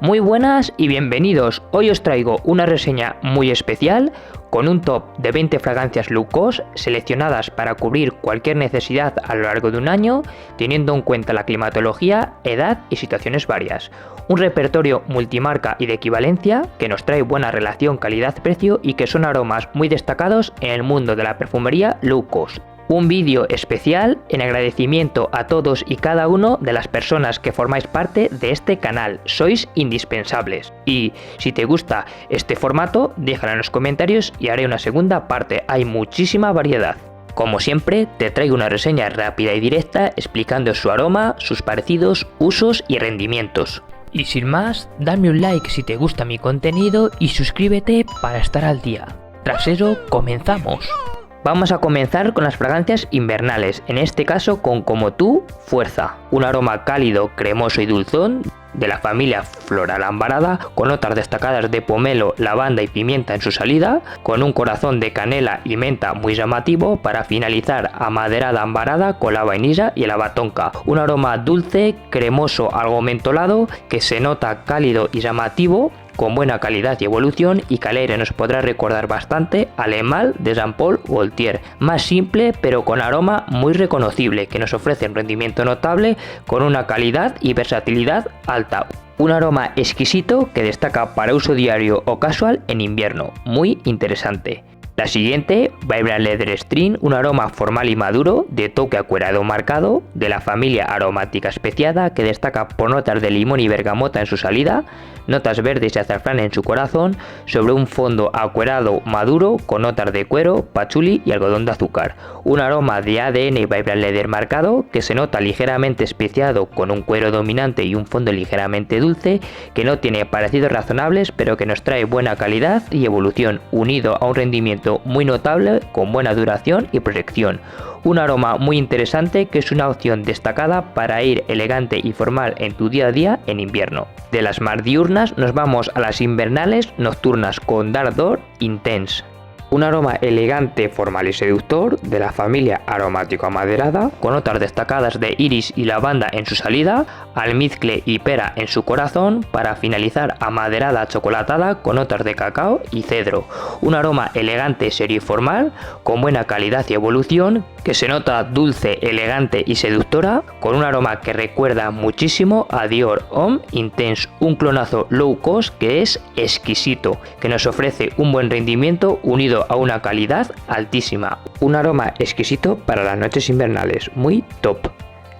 Muy buenas y bienvenidos. Hoy os traigo una reseña muy especial con un top de 20 fragancias low cost seleccionadas para cubrir cualquier necesidad a lo largo de un año, teniendo en cuenta la climatología, edad y situaciones varias. Un repertorio multimarca y de equivalencia que nos trae buena relación calidad-precio y que son aromas muy destacados en el mundo de la perfumería low cost. Un vídeo especial en agradecimiento a todos y cada uno de las personas que formáis parte de este canal, sois indispensables. Y si te gusta este formato, déjalo en los comentarios y haré una segunda parte, hay muchísima variedad. Como siempre, te traigo una reseña rápida y directa explicando su aroma, sus parecidos, usos y rendimientos. Y sin más, dame un like si te gusta mi contenido y suscríbete para estar al día. Tras eso, comenzamos. Vamos a comenzar con las fragancias invernales, en este caso con Como Tú, Fuerza, un aroma cálido, cremoso y dulzón de la familia floral ambarada, con notas destacadas de pomelo, lavanda y pimienta en su salida, con un corazón de canela y menta muy llamativo, para finalizar amaderada ambarada con la vainilla y la batonca. Un aroma dulce, cremoso, algo mentolado, que se nota cálido y llamativo, con buena calidad y evolución, y que al aire nos podrá recordar bastante al Emal de Jean Paul Gaultier, más simple pero con aroma muy reconocible, que nos ofrece un rendimiento notable con una calidad y versatilidad alta. Un aroma exquisito que destaca para uso diario o casual en invierno, muy interesante. La siguiente, Vibrant Leather String, un aroma formal y maduro, de toque acuerado marcado, de la familia aromática especiada, que destaca por notas de limón y bergamota en su salida, notas verdes y azafrán en su corazón, sobre un fondo acuerado maduro con notas de cuero, pachuli y algodón de azúcar. Un aroma de ADN y Vibrant Leather marcado, que se nota ligeramente especiado con un cuero dominante y un fondo ligeramente dulce, que no tiene parecidos razonables pero que nos trae buena calidad y evolución, unido a un rendimiento muy notable con buena duración y proyección. Un aroma muy interesante que es una opción destacada para ir elegante y formal en tu día a día en invierno. De las más diurnas nos vamos a las invernales nocturnas con Dark Door Intense. Un aroma elegante, formal y seductor de la familia aromático amaderada, con notas destacadas de iris y lavanda en su salida, almizcle y pera en su corazón, para finalizar amaderada chocolatada con notas de cacao y cedro. Un aroma elegante, serio y formal, con buena calidad y evolución, que se nota dulce, elegante y seductora, con un aroma que recuerda muchísimo a Dior Homme Intense, un clonazo low cost que es exquisito, que nos ofrece un buen rendimiento unido a una calidad altísima. Un aroma exquisito para las noches invernales, muy top.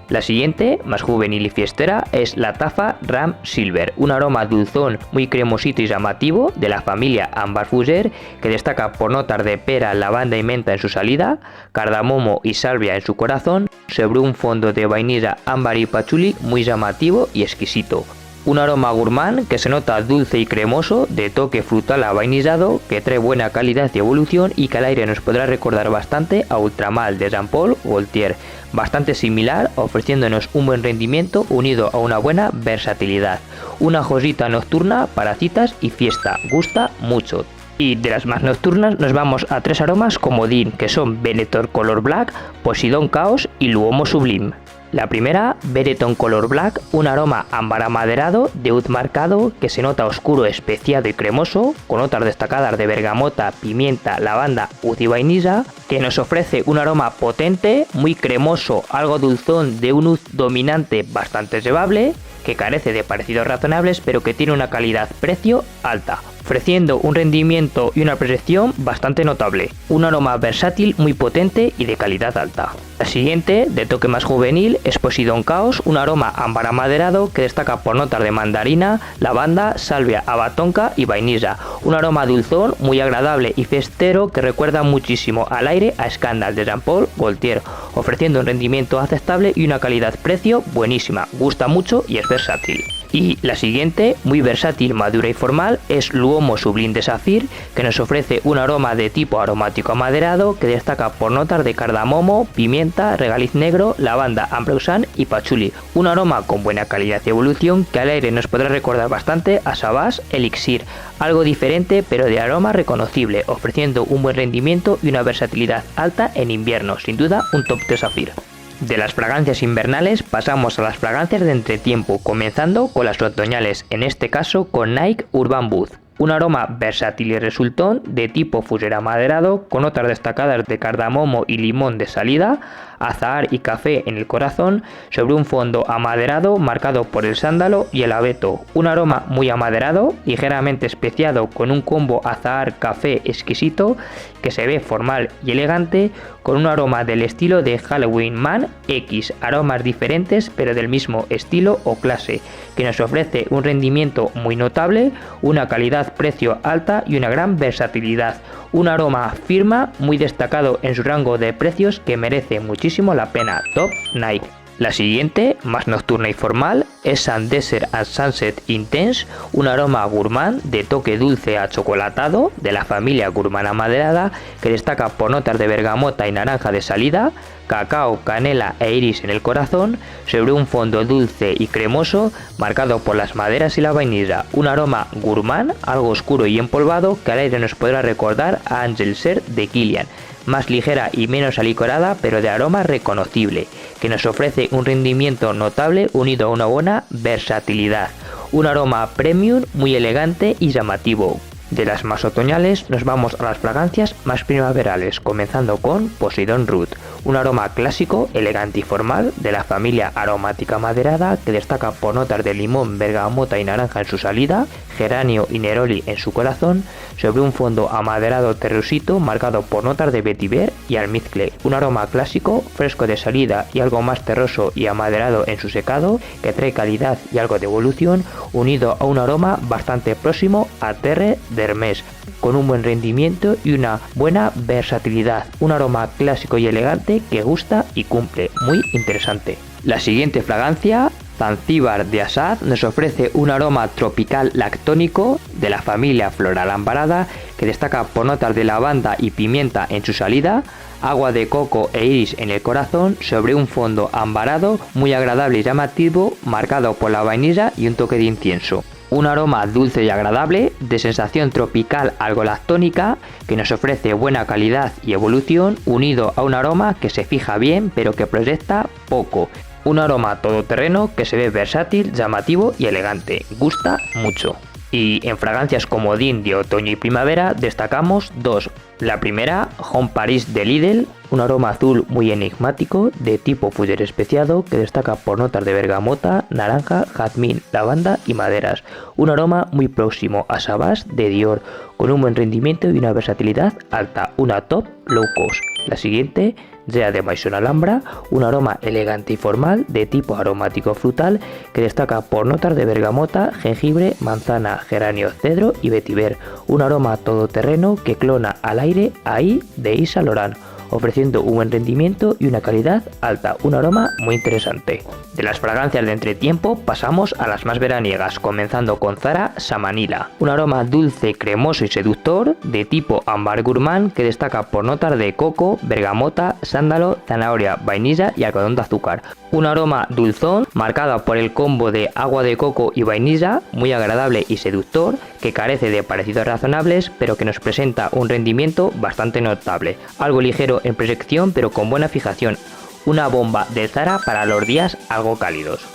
La siguiente, más juvenil y fiestera, es la Tafa Ram Silver, un aroma dulzón muy cremosito y llamativo de la familia Ambar Fougère, que destaca por notas de pera, lavanda y menta en su salida, cardamomo y salvia en su corazón, sobre un fondo de vainilla, ámbar y pachuli muy llamativo y exquisito. Un aroma gourmand que se nota dulce y cremoso, de toque frutal avainillado, que trae buena calidad y evolución y que al aire nos podrá recordar bastante a Ultramal de Jean Paul Gaultier, bastante similar, ofreciéndonos un buen rendimiento unido a una buena versatilidad. Una joyita nocturna para citas y fiesta, gusta mucho. Y de las más nocturnas nos vamos a tres aromas comodín, que son Benetton Color Black, Poseidon Chaos y L'Uomo Sublime. La primera, Benetton Color Black, un aroma ámbar amaderado de oud marcado, que se nota oscuro, especiado y cremoso, con notas destacadas de bergamota, pimienta, lavanda, oud y vainilla, que nos ofrece un aroma potente, muy cremoso, algo dulzón, de un oud dominante bastante llevable, que carece de parecidos razonables pero que tiene una calidad-precio alta, ofreciendo un rendimiento y una proyección bastante notable. Un aroma versátil muy potente y de calidad alta. La siguiente, de toque más juvenil, es Poseidon Chaos, un aroma ámbar amaderado que destaca por notas de mandarina, lavanda, salvia, abatonca y vainilla. Un aroma dulzón muy agradable y festero que recuerda muchísimo al aire a Scandal de Jean Paul Gaultier, ofreciendo un rendimiento aceptable y una calidad-precio buenísima. Gusta mucho y es versátil. Y la siguiente, muy versátil, madura y formal, es L'Uomo Sublime de Saphir, que nos ofrece un aroma de tipo aromático amaderado que destaca por notas de cardamomo, pimienta, regaliz negro, lavanda, ambroxan y pachuli. Un aroma con buena calidad y evolución que al aire nos podrá recordar bastante a Savage Elixir, algo diferente pero de aroma reconocible, ofreciendo un buen rendimiento y una versatilidad alta en invierno, sin duda un top de Saphir. De las fragancias invernales pasamos a las fragancias de entretiempo, comenzando con las otoñales, en este caso con Nike Urban Boots. Un aroma versátil y resultón de tipo fuser amaderado, con notas destacadas de cardamomo y limón de salida, azahar y café en el corazón, sobre un fondo amaderado marcado por el sándalo y el abeto. Un aroma muy amaderado, ligeramente especiado, con un combo azahar-café exquisito que se ve formal y elegante, con un aroma del estilo de Halloween Man X, aromas diferentes pero del mismo estilo o clase, que nos ofrece un rendimiento muy notable, una calidad-precio alta y una gran versatilidad. Un aroma firma muy destacado en su rango de precios que merece muchísimo la pena. Top Nike. La siguiente, más nocturna y formal, es Sun Desert and Sunset Intense, un aroma gourmand de toque dulce achocolatado de la familia gourmand amaderada, que destaca por notas de bergamota y naranja de salida, cacao, canela e iris en el corazón, sobre un fondo dulce y cremoso marcado por las maderas y la vainilla. Un aroma gourmand, algo oscuro y empolvado, que al aire nos podrá recordar a Angel Ser de Kilian, más ligera y menos alicorada, pero de aroma reconocible, que nos ofrece un rendimiento notable unido a una buena versatilidad. Un aroma premium muy elegante y llamativo. De las más otoñales nos vamos a las fragancias más primaverales, comenzando con Poseidon Root, un aroma clásico, elegante y formal de la familia aromática maderada, que destaca por notas de limón, bergamota y naranja en su salida, geranio y neroli en su corazón, sobre un fondo amaderado terrosito marcado por notas de vetiver y almizcle. Un aroma clásico, fresco de salida y algo más terroso y amaderado en su secado, que trae calidad y algo de evolución, unido a un aroma bastante próximo a Terre d'Hermès, con un buen rendimiento y una buena versatilidad. Un aroma clásico y elegante que gusta y cumple. Muy interesante. La siguiente fragancia, Zanzíbar de Assad, nos ofrece un aroma tropical lactónico de la familia floral ambarada, que destaca por notas de lavanda y pimienta en su salida, agua de coco e iris en el corazón, sobre un fondo ambarado muy agradable y llamativo, marcado por la vainilla y un toque de incienso. Un aroma dulce y agradable, de sensación tropical algo lactónica, que nos ofrece buena calidad y evolución, unido a un aroma que se fija bien pero que proyecta poco. Un aroma todoterreno que se ve versátil, llamativo y elegante. Gusta mucho. Y en fragancias comodín de otoño y primavera destacamos dos. La primera, Home Paris de Lidl, un aroma azul muy enigmático de tipo fuller especiado, que destaca por notas de bergamota, naranja, jazmín, lavanda y maderas. Un aroma muy próximo a Savage de Dior, con un buen rendimiento y una versatilidad alta. Una top low cost. La siguiente, Gea de Maison Alhambra, un aroma elegante y formal de tipo aromático frutal, que destaca por notas de bergamota, jengibre, manzana, geranio, cedro y vetiver. Un aroma todoterreno que clona al aire ahí de Yves Saint Laurent, ofreciendo un buen rendimiento y una calidad alta. Un aroma muy interesante. De las fragancias de entretiempo pasamos a las más veraniegas, comenzando con Zara Samanila, un aroma dulce, cremoso y seductor de tipo ámbar gourmand, que destaca por notas de coco, bergamota, sándalo, zanahoria, vainilla y algodón de azúcar. Un aroma dulzón marcado por el combo de agua de coco y vainilla, muy agradable y seductor, que carece de parecidos razonables pero que nos presenta un rendimiento bastante notable, algo ligero en proyección pero con buena fijación. Una bomba de Zara para los días algo cálidos.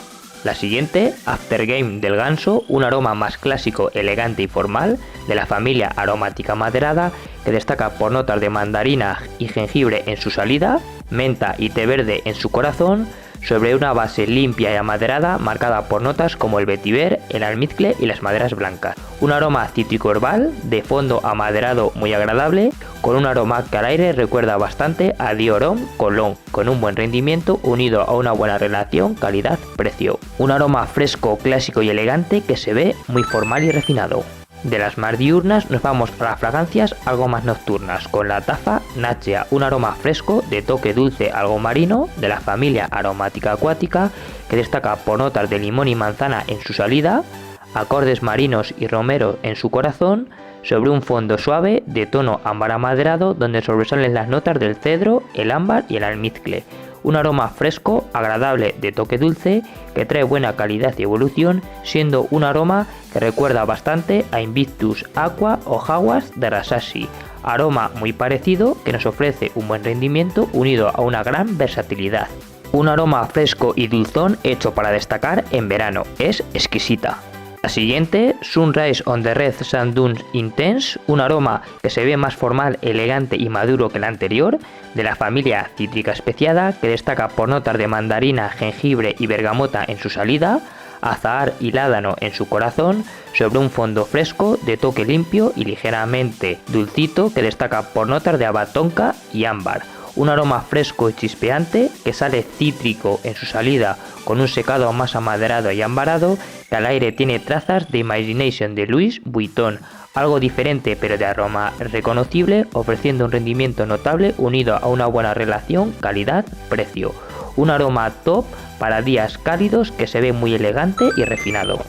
La siguiente, Aftergame del Ganso, un aroma más clásico, elegante y formal de la familia aromática maderada, que destaca por notas de mandarina y jengibre en su salida, menta y té verde en su corazón, sobre una base limpia y amaderada marcada por notas como el vetiver, el almizcle y las maderas blancas. Un aroma cítrico herbal de fondo amaderado muy agradable, con un aroma que al aire recuerda bastante a Dior Homme Cologne, con un buen rendimiento unido a una buena relación calidad-precio. Un aroma fresco, clásico y elegante que se ve muy formal y refinado. De las más diurnas nos vamos a las fragancias algo más nocturnas, con la Tafa Nachea, un aroma fresco de toque dulce algo marino de la familia aromática acuática, que destaca por notas de limón y manzana en su salida, acordes marinos y romero en su corazón, sobre un fondo suave de tono ámbar amaderado, donde sobresalen las notas del cedro, el ámbar y el almizcle. Un aroma fresco, agradable de toque dulce, que trae buena calidad y evolución, siendo un aroma que recuerda bastante a Invictus Aqua o Hawas de Rasashi. Aroma muy parecido, que nos ofrece un buen rendimiento unido a una gran versatilidad. Un aroma fresco y dulzón hecho para destacar en verano, es exquisita. La siguiente, Sunrise on the Red Sand Dunes Intense, un aroma que se ve más formal, elegante y maduro que el anterior, de la familia cítrica especiada, que destaca por notas de mandarina, jengibre y bergamota en su salida, azahar y ládano en su corazón, sobre un fondo fresco de toque limpio y ligeramente dulcito que destaca por notas de abatonca y ámbar. Un aroma fresco y chispeante que sale cítrico en su salida con un secado más amaderado y ambarado, que al aire tiene trazas de Imagination de Louis Vuitton, algo diferente pero de aroma reconocible, ofreciendo un rendimiento notable unido a una buena relación calidad-precio. Un aroma top para días cálidos que se ve muy elegante y refinado.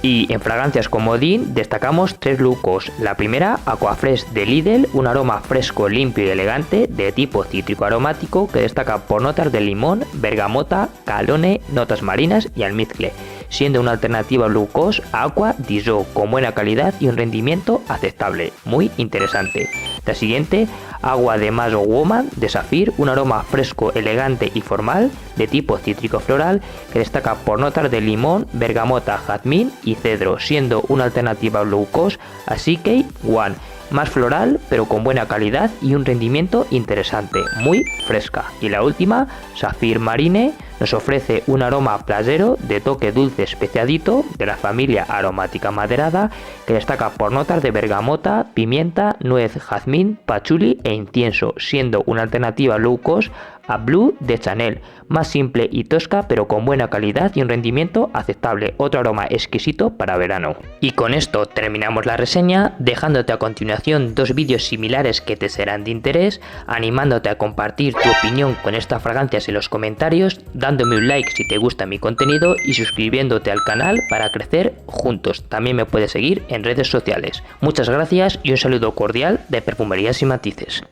Y en fragancias comodín destacamos 3 lucos. La primera, Aquafresh de Lidl, un aroma fresco, limpio y elegante de tipo cítrico aromático que destaca por notas de limón, bergamota, calone, notas marinas y almizcle, siendo una alternativa low cost a Aqua di Gio con buena calidad y un rendimiento aceptable. Muy interesante. La siguiente, Agua de Maso Woman de Saphir, un aroma fresco, elegante y formal de tipo cítrico floral que destaca por notas de limón, bergamota, jazmín y cedro, siendo una alternativa low cost a CK One, más floral pero con buena calidad y un rendimiento interesante, muy fresca. Y la última, Saphir Marine, nos ofrece un aroma playero de toque dulce especiadito de la familia aromática maderada que destaca por notas de bergamota, pimienta, nuez, jazmín, pachuli e incienso, siendo una alternativa low cost a Blue de Chanel, más simple y tosca pero con buena calidad y un rendimiento aceptable, otro aroma exquisito para verano. Y con esto terminamos la reseña, dejándote a continuación 2 vídeos similares que te serán de interés, animándote a compartir tu opinión con estas fragancias en los comentarios, dándome un like si te gusta mi contenido y suscribiéndote al canal para crecer juntos. También me puedes seguir en redes sociales. Muchas gracias y un saludo cordial de Perfumerías y Matices.